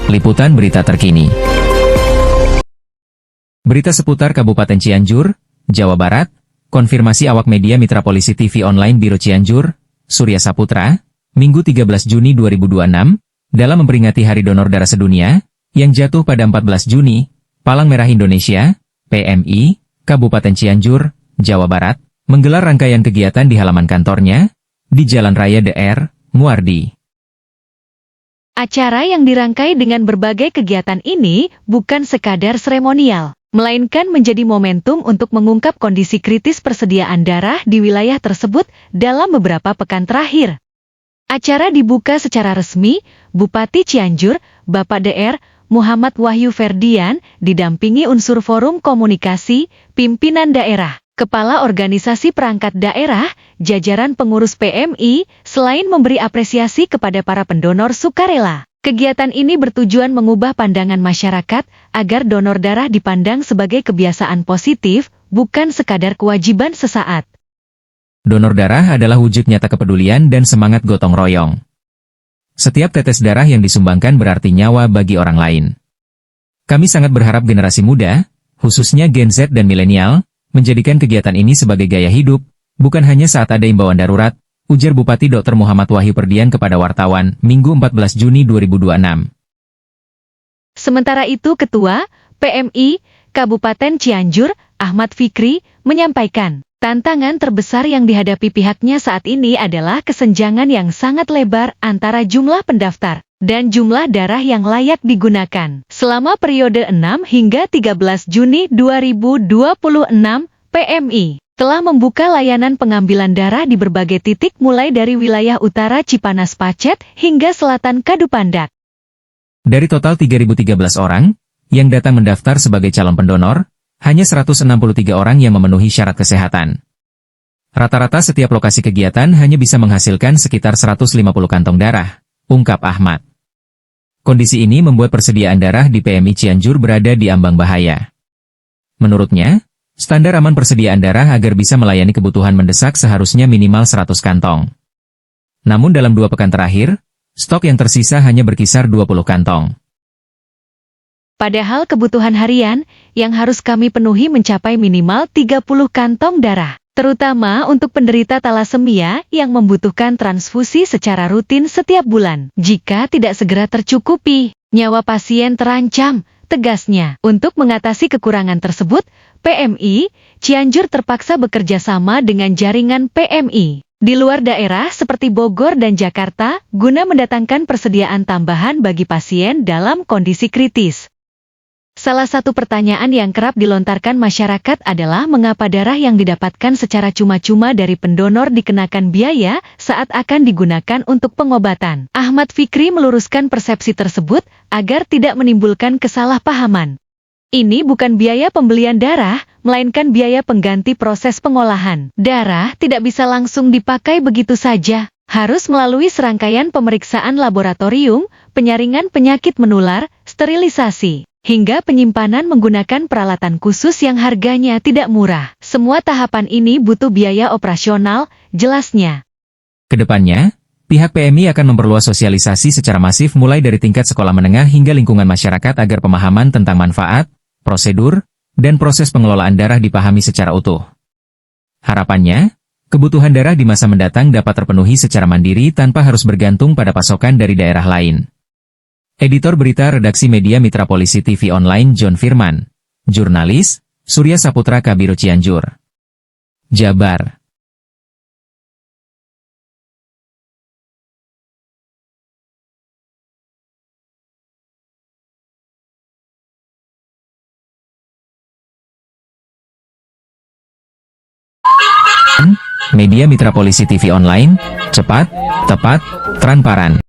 Liputan berita terkini. Berita seputar Kabupaten Cianjur, Jawa Barat, konfirmasi awak media Mitra Polisi TV Online Biro Cianjur, Surya Saputra, Minggu 13 Juni 2026, dalam memperingati Hari Donor Darah Sedunia, yang jatuh pada 14 Juni, Palang Merah Indonesia, PMI, Kabupaten Cianjur, Jawa Barat, menggelar rangkaian kegiatan di halaman kantornya, di Jalan Raya DR, Muardi. Acara yang dirangkai dengan berbagai kegiatan ini bukan sekadar seremonial, melainkan menjadi momentum untuk mengungkap kondisi kritis persediaan darah di wilayah tersebut dalam beberapa pekan terakhir. Acara dibuka secara resmi, Bupati Cianjur, Bapak DR, Muhammad Wahyu Ferdian, didampingi unsur forum komunikasi, pimpinan daerah, kepala organisasi perangkat daerah, jajaran pengurus PMI, selain memberi apresiasi kepada para pendonor sukarela. Kegiatan ini bertujuan mengubah pandangan masyarakat agar donor darah dipandang sebagai kebiasaan positif, bukan sekadar kewajiban sesaat. Donor darah adalah wujud nyata kepedulian dan semangat gotong royong. Setiap tetes darah yang disumbangkan berarti nyawa bagi orang lain. Kami sangat berharap generasi muda, khususnya Gen Z dan milenial, menjadikan kegiatan ini sebagai gaya hidup, bukan hanya saat ada imbauan darurat, ujar Bupati Dr. Muhammad Wahyu Ferdian kepada wartawan, Minggu 14 Juni 2026. Sementara itu Ketua PMI Kabupaten Cianjur, Ahmad Fikri, menyampaikan, tantangan terbesar yang dihadapi pihaknya saat ini adalah kesenjangan yang sangat lebar antara jumlah pendaftar dan jumlah darah yang layak digunakan. Selama periode 6 hingga 13 Juni 2026, PMI telah membuka layanan pengambilan darah di berbagai titik mulai dari wilayah utara Cipanas Pacet hingga selatan Kadupandak. Dari total 3.013 orang yang datang mendaftar sebagai calon pendonor, hanya 163 orang yang memenuhi syarat kesehatan. Rata-rata setiap lokasi kegiatan hanya bisa menghasilkan sekitar 150 kantong darah, ungkap Ahmad. Kondisi ini membuat persediaan darah di PMI Cianjur berada di ambang bahaya. Menurutnya, standar aman persediaan darah agar bisa melayani kebutuhan mendesak seharusnya minimal 100 kantong. Namun dalam 2 pekan terakhir, stok yang tersisa hanya berkisar 20 kantong. Padahal kebutuhan harian yang harus kami penuhi mencapai minimal 30 kantong darah, terutama untuk penderita talasemia yang membutuhkan transfusi secara rutin setiap bulan. Jika tidak segera tercukupi, nyawa pasien terancam, tegasnya. Untuk mengatasi kekurangan tersebut, PMI Cianjur terpaksa bekerja sama dengan jaringan PMI di luar daerah seperti Bogor dan Jakarta, guna mendatangkan persediaan tambahan bagi pasien dalam kondisi kritis. Salah satu pertanyaan yang kerap dilontarkan masyarakat adalah mengapa darah yang didapatkan secara cuma-cuma dari pendonor dikenakan biaya saat akan digunakan untuk pengobatan. Ahmad Fikri meluruskan persepsi tersebut agar tidak menimbulkan kesalahpahaman. Ini bukan biaya pembelian darah, melainkan biaya pengganti proses pengolahan. Darah tidak bisa langsung dipakai begitu saja. Harus melalui serangkaian pemeriksaan laboratorium, penyaringan penyakit menular, sterilisasi, hingga penyimpanan menggunakan peralatan khusus yang harganya tidak murah. Semua tahapan ini butuh biaya operasional, jelasnya. Kedepannya, pihak PMI akan memperluas sosialisasi secara masif mulai dari tingkat sekolah menengah hingga lingkungan masyarakat agar pemahaman tentang manfaat, prosedur, dan proses pengelolaan darah dipahami secara utuh. Harapannya, kebutuhan darah di masa mendatang dapat terpenuhi secara mandiri tanpa harus bergantung pada pasokan dari daerah lain. Editor Berita Redaksi Media Mitra Polisi TV Online John Firman. Jurnalis, Surya Saputra Kabiro Cianjur. Jabar. Media Mitra Polisi TV Online, cepat, tepat, transparan.